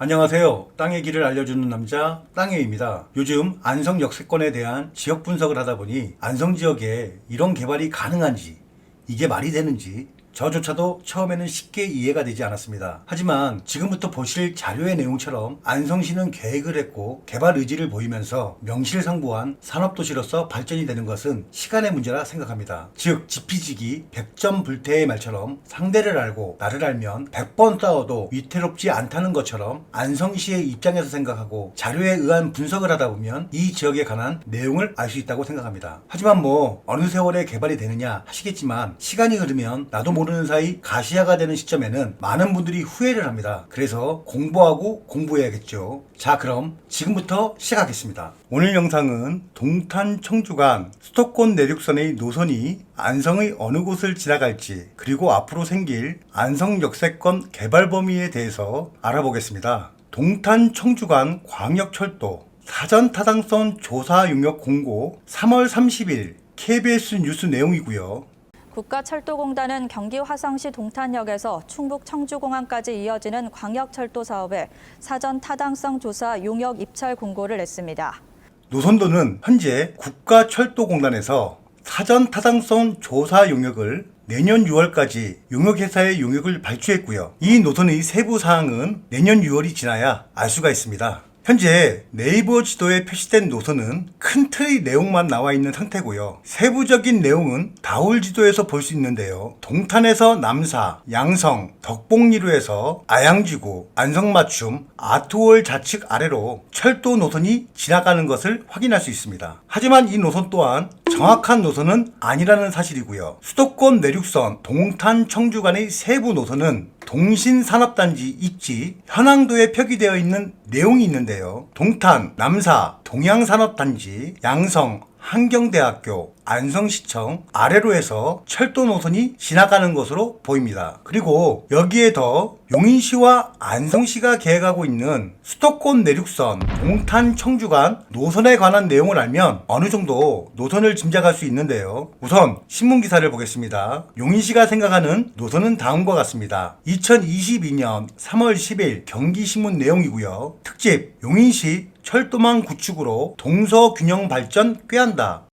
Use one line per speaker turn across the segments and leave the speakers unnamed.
안녕하세요. 땅의 길을 알려주는 남자 땅해입니다. 요즘 안성 역세권에 대한 지역 분석을 하다 보니 안성 지역에 이런 개발이 가능한지, 이게 말이 되는지 저조차도 처음에는 쉽게 이해가 되지 않았습니다. 하지만 지금부터 보실 자료의 내용처럼 안성시는 계획을 했고 개발 의지를 보이면서 명실상부한 산업도시로서 발전이 되는 것은 시간의 문제라 생각합니다. 즉 지피지기 100점 불태의 말처럼 상대를 알고 나를 알면 100번 싸워도 위태롭지 않다는 것처럼 안성시의 입장에서 생각하고 자료에 의한 분석을 하다 보면 이 지역에 관한 내용을 알 수 있다고 생각합니다. 하지만 어느 세월에 개발이 되느냐 하시겠지만 시간이 흐르면 나도 모르는 사이 가시화가 되는 시점에는 많은 분들이 후회를 합니다. 그래서 공부하고 공부해야겠죠. 자, 그럼 지금부터 시작하겠습니다. 오늘 영상은 동탄 청주 간 수도권 내륙선의 노선이 안성의 어느 곳을 지나갈지, 그리고 앞으로 생길 안성 역세권 개발 범위에 대해서 알아보겠습니다. 동탄 청주 간 광역철도 사전 타당성 조사 용역 공고 3월 30일 KBS 뉴스 내용이고요.
국가철도공단은 경기 화성시 동탄역에서 충북 청주공항까지 이어지는 광역철도 사업에 사전 타당성 조사 용역 입찰 공고를 냈습니다.
노선도는 현재 국가철도공단에서 사전 타당성 조사 용역을 내년 6월까지 용역회사의 용역을 발주했고요. 이 노선의 세부 사항은 내년 6월이 지나야 알 수가 있습니다. 현재 네이버 지도에 표시된 노선은 큰 틀의 내용만 나와 있는 상태고요. 세부적인 내용은 다울 지도에서 볼 수 있는데요. 동탄에서 남사, 양성, 덕봉리로에서 아양지구, 안성맞춤, 아트월 좌측 아래로 철도 노선이 지나가는 것을 확인할 수 있습니다. 하지만 이 노선 또한 정확한 노선은 아니라는 사실이고요. 수도권 내륙선 동탄 청주 간의 세부 노선은 동신산업단지 입지 현황도에 표기되어 있는 내용이 있는데요. 동탄, 남사, 동양산업단지, 양성, 한경대학교, 안성시청 아래로 해서 철도 노선이 지나가는 것으로 보입니다. 그리고 여기에 더 용인시와 안성시가 계획하고 있는 수도권 내륙선 동탄 청주 간 노선에 관한 내용을 알면 어느 정도 노선을 짐작할 수 있는데요. 우선 신문기사를 보겠습니다. 용인시가 생각하는 노선은 다음과 같습니다. 2022년 3월 10일 경기신문 내용이고요. 특집 용인시 철도망 구축으로 동서균형 발전 꾀한다.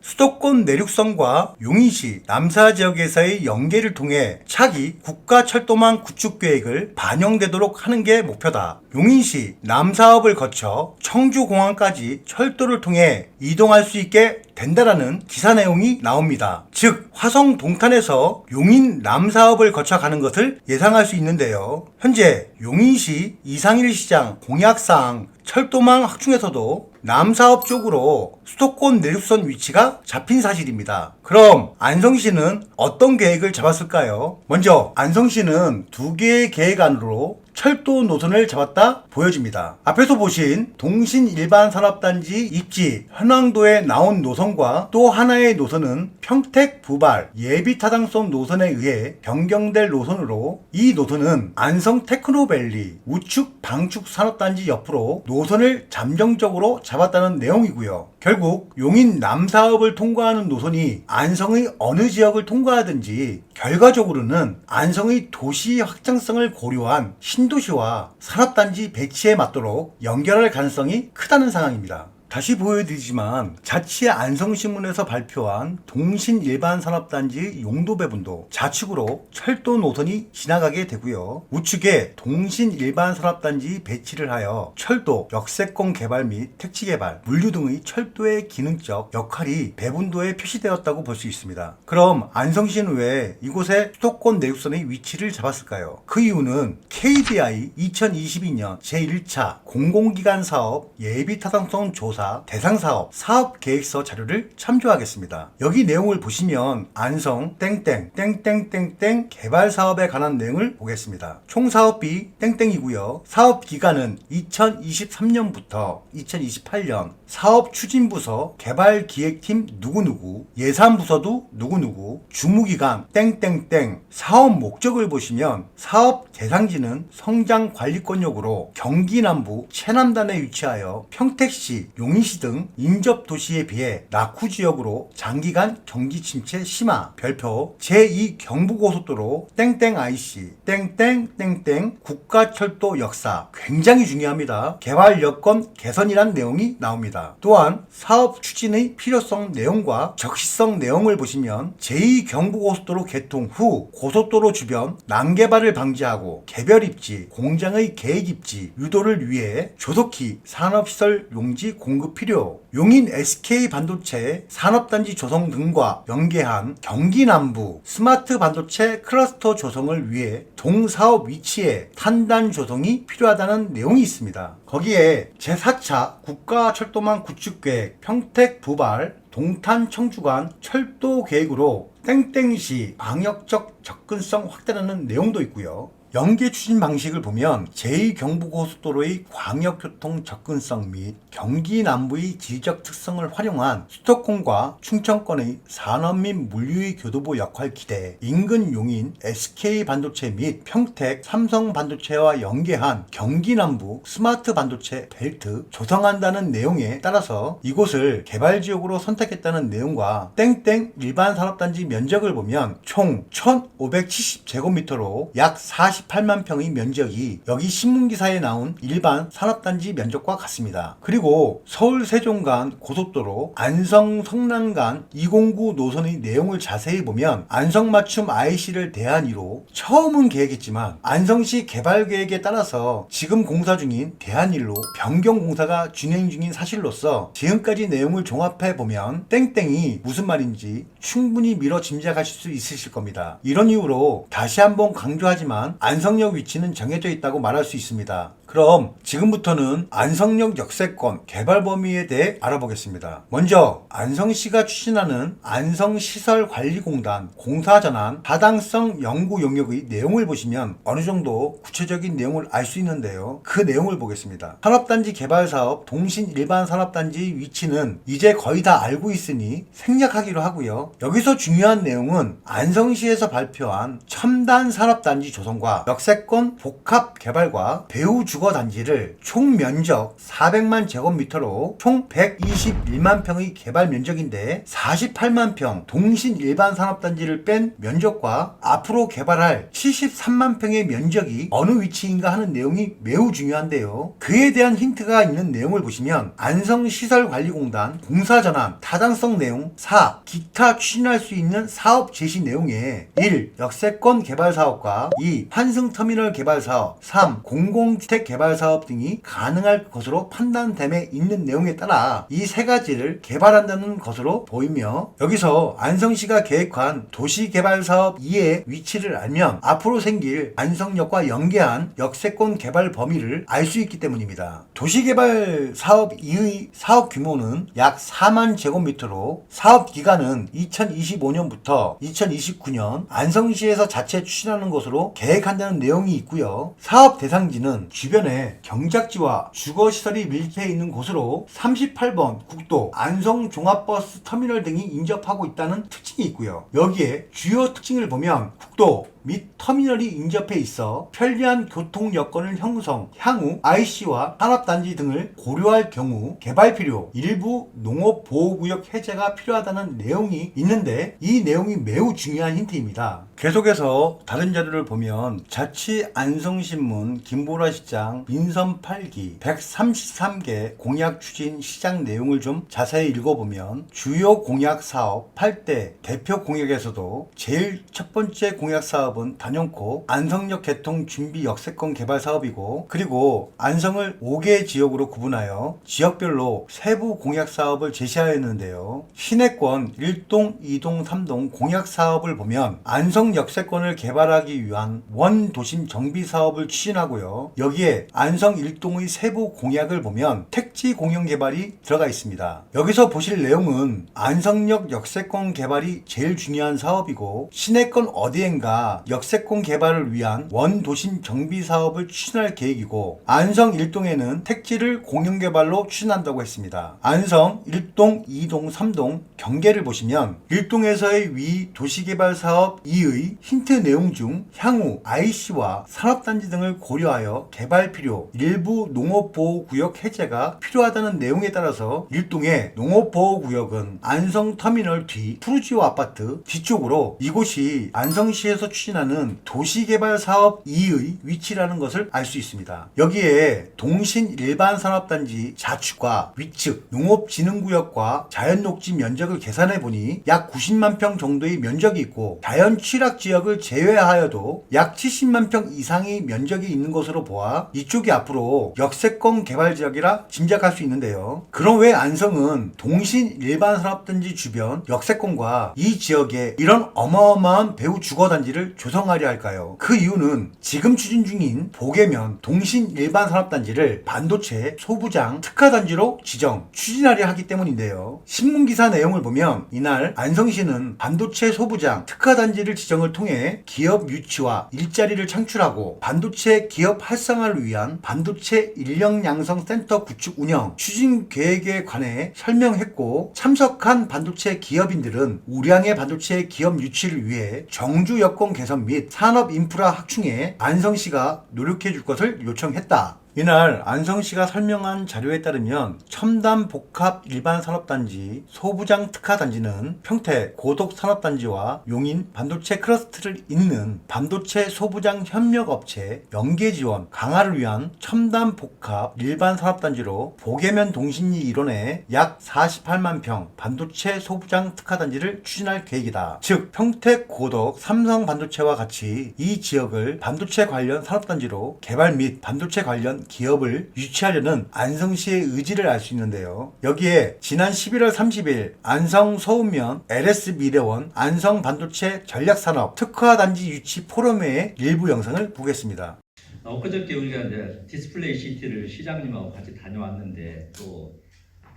수도권 내륙선과 용인시 남사 지역에서의 연계를 통해 차기 국가철도망 구축 계획을 반영되도록 하는 게 목표다. 용인시 남사업을 거쳐 청주공항까지 철도를 통해 이동할 수 있게 된다라는 기사 내용이 나옵니다. 즉 화성 동탄에서 용인 남사업을 거쳐 가는 것을 예상할 수 있는데요. 현재 용인시 이상일 시장 공약사항 철도망 확충에서도 남사업 쪽으로 수도권 내륙선 위치가 잡힌 사실입니다. 그럼 안성시는 어떤 계획을 잡았을까요? 먼저 안성시는 두 개의 계획안으로 철도 노선을 잡았다 보여집니다. 앞에서 보신 동신일반산업단지 입지 현황도에 나온 노선과 또 하나의 노선은 평택 부발 예비타당성 노선에 의해 변경될 노선으로, 이 노선은 안성 테크노밸리 우측 방축 산업단지 옆으로 노선을 잠정적으로 잡았다는 내용이고요. 결국 용인 남사업을 통과하는 노선이 안성의 어느 지역을 통과하든지 결과적으로는 안성의 도시 확장성을 고려한 신도시와 산업단지 배치에 맞도록 연결할 가능성이 크다는 상황입니다. 다시 보여드리지만 자치 안성신문에서 발표한 동신일반산업단지 용도 배분도 좌측으로 철도 노선이 지나가게 되고요. 우측에 동신일반산업단지 배치를 하여 철도, 역세권 개발 및 택지 개발, 물류 등의 철도의 기능적 역할이 배분도에 표시되었다고 볼 수 있습니다. 그럼 안성시는 왜 이곳에 수도권 내륙선의 위치를 잡았을까요? 그 이유는 KDI 2022년 제1차 공공기관 사업 예비타당성 조사 대상사업 사업계획서 자료를 참조하겠습니다. 여기 내용을 보시면 안성 땡땡 땡땡땡땡 개발사업에 관한 내용을 보겠습니다. 총 사업비 땡땡이고요. 사업기간은 2023년부터 2028년 사업 추진부서, 개발기획팀 누구누구, 예산부서도 누구누구, 주무기관 땡땡땡, 사업 목적을 보시면 사업 대상지는 성장관리권역으로 경기 남부 최남단에 위치하여 평택시, 용인시 등 인접 도시에 비해 낙후 지역으로 장기간 경기 침체 심화. 별표 제2 경부고속도로 땡땡 IC 땡땡땡땡 국가철도 역사. 굉장히 중요합니다. 개발 여건 개선이란 내용이 나옵니다. 또한 사업 추진의 필요성 내용과 적시성 내용을 보시면 제2 경부고속도로 개통 후 고속도로 주변 난개발을 방지하고 개별 입지, 공장의 계획 입지 유도를 위해 조속히 산업시설 용지 공급 필요. 용인 SK 반도체 산업단지 조성 등과 연계한 경기 남부 스마트 반도체 클러스터 조성을 위해 동사업 위치에 탄단 조성이 필요하다는 내용이 있습니다. 거기에 제4차 국가철도망 구축계획 평택 부발 동탄 청주간 철도 계획으로 땡땡시 방역적 접근성 확대라는 내용도 있고요. 연계 추진 방식을 보면 제2경부고속도로의 광역교통 접근성 및 경기 남부의 지리적 특성을 활용한 수도권과 충청권의 산업 및 물류의 교두보 역할 기대, 인근 용인 SK반도체 및 평택 삼성반도체와 연계한 경기 남부 스마트 반도체 벨트 조성한다는 내용에 따라서 이곳을 개발지역으로 선택했다는 내용과 땡땡 일반 산업단지 면적을 보면 총 1570제곱미터로 약 48만 평의 면적이 여기 신문기사에 나온 일반 산업단지 면적과 같습니다. 그리고 서울 세종 간 고속도로 안성 성남 간 209 노선의 내용을 자세히 보면 안성 맞춤 IC를 대한이로 처음은 계획했지만 안성시 개발 계획에 따라서 지금 공사 중인 대한일로 변경 공사가 진행 중인 사실로서 지금까지 내용을 종합해 보면 땡땡이 무슨 말인지 충분히 미뤄 짐작하실 수 있으실 겁니다. 이런 이유로 다시 한번 강조하지만 안성역 위치는 정해져 있다고 말할 수 있습니다. 그럼 지금부터는 안성역 역세권 개발 범위에 대해 알아보겠습니다. 먼저 안성시가 추진하는 안성시설관리공단 공사전환 타당성 연구 용역의 내용을 보시면 어느 정도 구체적인 내용을 알 수 있는데요. 그 내용을 보겠습니다. 산업단지 개발사업 동신 일반 산업단지의 위치는 이제 거의 다 알고 있으니 생략하기로 하고요. 여기서 중요한 내용은 안성시에서 발표한 첨단 산업단지 조성과 역세권 복합 개발과 배후 주거단지를 총 면적 400만 제곱미터로 총 121만 평의 개발 면적인데 48만 평 동신 일반 산업단지를 뺀 면적과 앞으로 개발할 73만 평의 면적이 어느 위치인가 하는 내용이 매우 중요한데요. 그에 대한 힌트가 있는 내용을 보시면 안성시설관리공단 공사전환 타당성 내용 4. 기타 추진할 수 있는 사업 제시 내용에 1. 역세권 개발사업과 2. 환승터미널 개발사업 3. 공공주택 개발사업 등이 가능할 것으로 판단됨에 있는 내용에 따라 이 세 가지를 개발한다는 것으로 보이며 여기서 안성시가 계획한 도시개발사업 2의 위치를 알면 앞으로 생길 안성역과 연계한 역세권 개발 범위를 알 수 있기 때문입니다. 도시개발사업 2의 사업 규모는 약 4만 제곱미터로 사업 기간은 2025년부터 2029년 안성시에서 자체 추진하는 것으로 계획한다는 내용이 있고요. 사업 대상지는 주변에 경작지와 주거시설이 밀집해 있는 곳으로 38번 국도 안성종합버스 터미널 등이 인접하고 있다는 특징이 있고요. 여기에 주요 특징을 보면 국도 및 터미널이 인접해 있어 편리한 교통 여건을 형성, 향후 IC와 산업단지 등을 고려할 경우 개발 필요, 일부 농업보호구역 해제가 필요하다는 내용이 있는데 이 내용이 매우 중요한 힌트입니다. 계속해서 다른 자료를 보면 자치 안성신문 김보라 시장 민선 8기 133개 공약 추진 시장 내용을 좀 자세히 읽어보면 주요 공약 사업 8대 대표 공약에서도 제일 첫 번째 공약 사업은 단연코 안성역 개통 준비 역세권 개발 사업이고 그리고 안성을 5개 지역으로 구분하여 지역별로 세부 공약 사업을 제시하였는데요. 시내권 1동, 2동, 3동 공약 사업을 보면 안성 역세권을 개발하기 위한 원도심 정비 사업을 추진하고요. 여기에 안성 1동의 세부 공약을 보면 택지 공영 개발이 들어가 있습니다. 여기서 보실 내용은 안성역 역세권 개발이 제일 중요한 사업이고 시내권 어디엔가 역세권 개발을 위한 원도심 정비 사업을 추진할 계획이고, 안성 1동에는 택지를 공영개발로 추진한다고 했습니다. 안성 1동, 2동, 3동 경계를 보시면 1동에서의 위 도시개발 사업 2의 힌트 내용 중 향후 IC와 산업단지 등을 고려하여 개발 필요, 일부 농업보호구역 해제가 필요하다는 내용에 따라서 1동의 농업보호구역은 안성터미널 뒤 푸르지오 아파트 뒤쪽으로, 이곳이 안성시에서 추진하는 도시개발 사업 2의 위치라는 것을 알 수 있습니다. 여기에 동신 일반산업단지 좌측과 위측 농업진흥구역과 자연녹지 면적을 계산해 보니 약 90만 평 정도의 면적이 있고, 자연 취락지역을 제외하여도 약 70만 평 이상의 면적이 있는 것으로 보아 이쪽이 앞으로 역세권 개발지역이라 짐작할 수 있는데요. 그럼 왜 안성은 동신 일반산업단지 주변 역세권과 이 지역에 이런 어마어마한 배후 주거단지를 조성하려 할까요? 그 이유는 지금 추진 중인 보계면 동신 일반산업단지를 반도체 소부장 특화단지로 지정, 추진하려 하기 때문인데요. 신문기사 내용을 보면 이날 안성시는 반도체 소부장 특화단지를 지정을 통해 기업 유치와 일자리를 창출하고 반도체 기업 활성화를 위한 반도체 인력양성센터 구축 운영 추진 계획에 관해 설명했고, 참석한 반도체 기업인들은 우량의 반도체 기업 유치를 위해 정주 여건 개선 및 산업 인프라 확충에 안성시가 노력해 줄 것을 요청했다. 이날 안성시가 설명한 자료에 따르면 첨단 복합 일반산업단지 소부장 특화단지는 평택 고덕산업단지와 용인 반도체 클러스터를 잇는 반도체 소부장 협력업체 연계지원 강화를 위한 첨단 복합 일반산업단지로 보계면 동신리 일원에 약 48만 평 반도체 소부장 특화단지를 추진할 계획이다. 즉 평택 고덕 삼성 반도체와 같이 이 지역을 반도체 관련 산업단지로 개발 및 반도체 관련 기업을 유치하려는 안성시의 의지를 알 수 있는데요. 여기에 지난 11월 30일 안성 서운면 LS 미래원 안성 반도체 전략산업 특화단지 유치 포럼의 일부 영상을 보겠습니다.
엊그저께 우리가 이제 디스플레이 시티를 시장님하고 같이 다녀왔는데, 또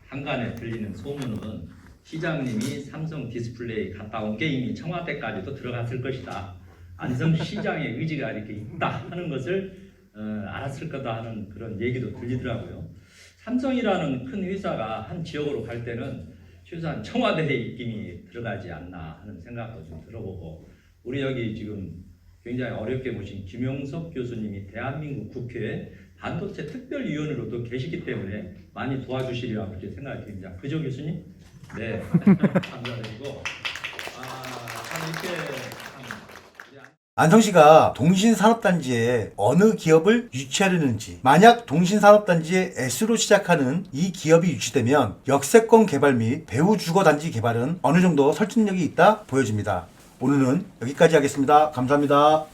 한간에 들리는 소문은 시장님이 삼성 디스플레이 갔다 온 게 이미 청와대까지도 들어갔을 것이다. 안성시장의 의지가 이렇게 있다 하는 것을 알았을 거다 하는 그런 얘기도 들리더라고요. 삼성이라는 큰 회사가 한 지역으로 갈 때는 최소한 청와대의 입김이 들어가지 않나 하는 생각도 좀 들어보고, 우리 여기 지금 굉장히 어렵게 보신 김용석 교수님이 대한민국 국회에 반도체 특별위원으로도 계시기 때문에 많이 도와주시리라 그렇게 생각이 듭니다. 그죠, 교수님? 네, 감사드리고 참 이렇게
안성시가 동신산업단지에 어느 기업을 유치하려는지, 만약 동신산업단지에 S로 시작하는 이 기업이 유치되면 역세권 개발 및 배후 주거단지 개발은 어느 정도 설득력이 있다 보여집니다. 오늘은 여기까지 하겠습니다. 감사합니다.